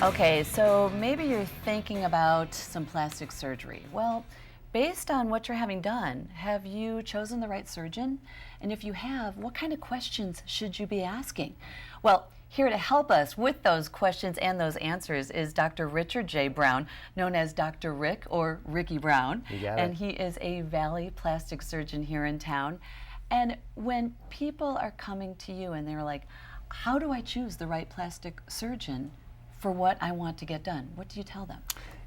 Okay, so maybe you're thinking about some plastic surgery. Well, based on what you're having done, have you chosen the right surgeon? And if you have, what kind of questions should you be asking? Well, here to help us with those questions and those answers is Dr. Richard J. Brown, known as Dr. Rick or Ricky Brown. You got And it. he is a Valley plastic surgeon here in town. And when people are coming to you and they're like, how do I choose the right plastic surgeon for what I want to get done? What do you tell them?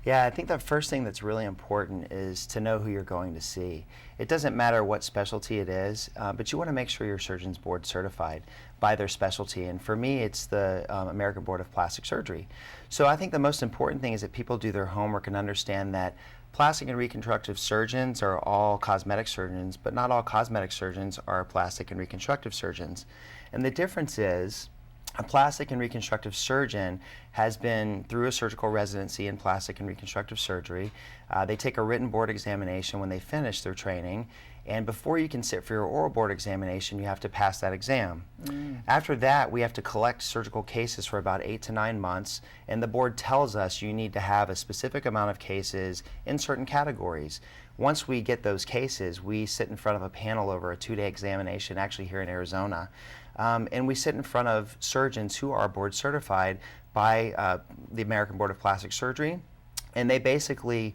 Yeah, I think the first thing that's really important is to know who you're going to see. It doesn't matter what specialty it is, but you want to make sure your surgeon's board certified by their specialty. And for me, it's the American Board of Plastic Surgery. So I think the most important thing is that people do their homework and understand that plastic and reconstructive surgeons are all cosmetic surgeons, but not all cosmetic surgeons are plastic and reconstructive surgeons. And the difference is, a plastic and reconstructive surgeon has been through a surgical residency in plastic and reconstructive surgery. They take a written board examination when they finish their training, and before you can sit for your oral board examination, you have to pass that exam. After that, we have to collect surgical cases for about 8 to 9 months, and the board tells us you need to have a specific amount of cases in certain categories. Once we get those cases, we sit in front of a panel over a 2-day examination, actually here in Arizona. And we sit in front of surgeons who are board certified by the American Board of Plastic Surgery, and they basically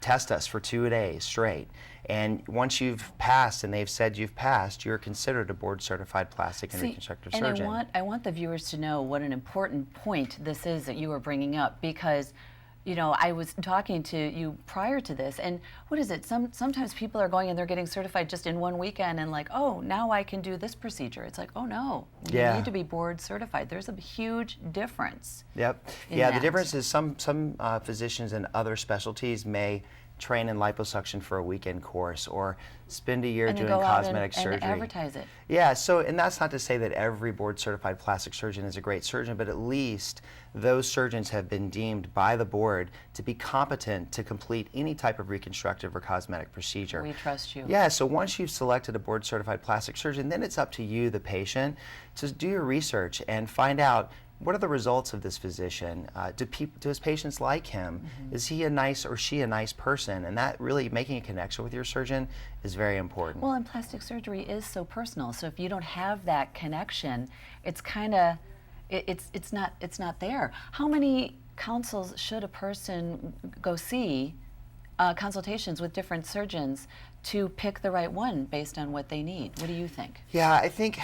test us for 2 days straight. And once you've passed and they've said you've passed, you're considered a board certified plastic and reconstructive surgeon. And I want the viewers to know what an important point this is that you are bringing up, because you know, I was talking to you prior to this, and what is it? Sometimes people are going and they're getting certified just in one weekend and like, oh, now I can do this procedure. It's like, oh no, you Yeah. need to be board certified. There's a huge difference. Yep. in Yeah, that. the difference is some physicians in other specialties may train in liposuction for a weekend course or spend a year And then doing go out cosmetic and surgery. advertise it. Yeah, so, and that's not to say that every board certified plastic surgeon is a great surgeon, but at least those surgeons have been deemed by the board to be competent to complete any type of reconstructive or cosmetic procedure. We trust you. Yeah, so once you've selected a board certified plastic surgeon, then it's up to you, the patient, to do your research and find out, what are the results of this physician? Do his patients like him? Is he a nice or she a nice person? And that really, making a connection with your surgeon is very important. Well, and plastic surgery is so personal. So if you don't have that connection, it's kind of, it's not there. How many consults should a person go see, consultations with different surgeons, to pick the right one based on what they need? What do you think? Yeah, I think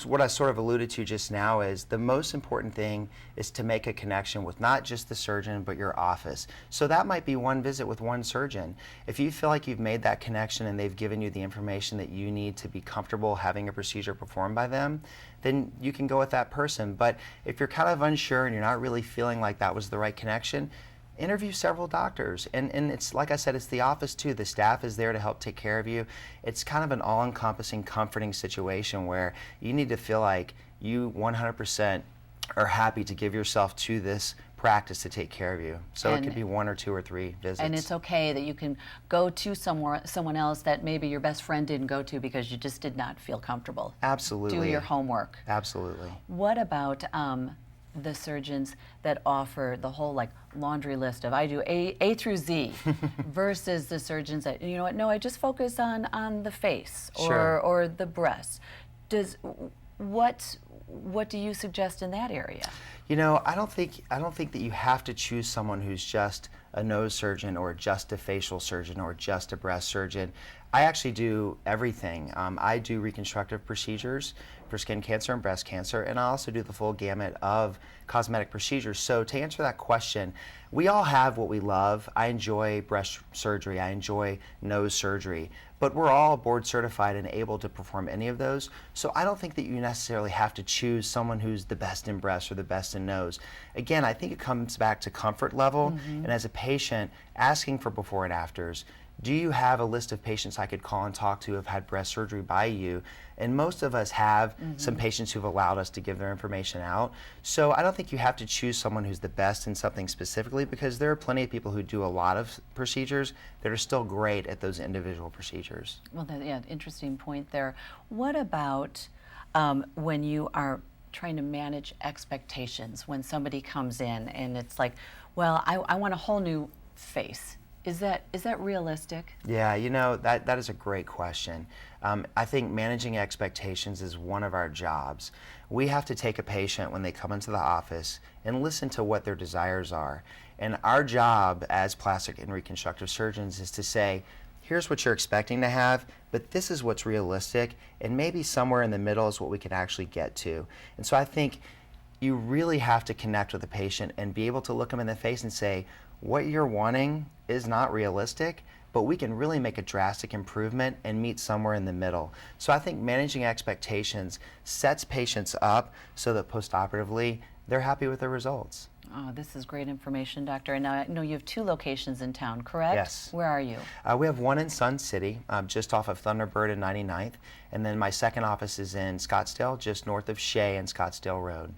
what I sort of alluded to just now is the most important thing is to make a connection with not just the surgeon, but your office. So that might be one visit with one surgeon. If you feel like you've made that connection and they've given you the information that you need to be comfortable having a procedure performed by them, then you can go with that person. But if you're kind of unsure and you're not really feeling like that was the right connection, interview several doctors, and it's like I said, it's the office too. The staff is there to help take care of you. It's kind of an all-encompassing, comforting situation where you need to feel like you 100% are happy to give yourself to this practice to take care of you. So it could be 1 or 2 or 3 visits. And it's okay that you can go to someone else that maybe your best friend didn't go to because you just did not feel comfortable. Absolutely. Do your homework. Absolutely. What about the surgeons that offer the whole like laundry list of I do A through Z versus the surgeons that, you know what, no, I just focus on the face Sure. or the breasts. What do you suggest in that area? You know, I don't think that you have to choose someone who's just a nose surgeon or just a facial surgeon or just a breast surgeon. I actually do everything. I do reconstructive procedures for skin cancer and breast cancer, and I also do the full gamut of cosmetic procedures. So to answer that question, we all have what we love. I enjoy breast surgery, I enjoy nose surgery, but we're all board certified and able to perform any of those. So I don't think that you necessarily have to choose someone who's the best in breast or the best in nose. Again, I think it comes back to comfort level, and as a patient, asking for before and afters. Do you have a list of patients I could call and talk to who have had breast surgery by you? And most of us have some patients who've allowed us to give their information out. So I don't think you have to choose someone who's the best in something specifically, because there are plenty of people who do a lot of procedures that are still great at those individual procedures. Well, yeah, interesting point there. What about when you are trying to manage expectations when somebody comes in and it's like, well, I want a whole new face. Is that realistic? Yeah, you know, that is a great question. I think managing expectations is one of our jobs. We have to take a patient when they come into the office and listen to what their desires are. And our job as plastic and reconstructive surgeons is to say, here's what you're expecting to have, but this is what's realistic, and maybe somewhere in the middle is what we can actually get to. And so I think you really have to connect with the patient and be able to look them in the face and say, what you're wanting is not realistic, but we can really make a drastic improvement and meet somewhere in the middle. So I think managing expectations sets patients up so that postoperatively they're happy with the results. Oh, this is great information, Doctor. And now I know you have 2 locations in town, correct? Yes. Where are you? We have one in Sun City, just off of Thunderbird and 99th, and then my second office is in Scottsdale, just north of Shea and Scottsdale Road.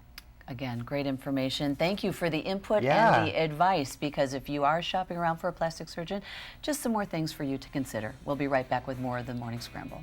Again, great information. Thank you for the input Yeah. and the advice, because if you are shopping around for a plastic surgeon, just some more things for you to consider. We'll be right back with more of the Morning Scramble.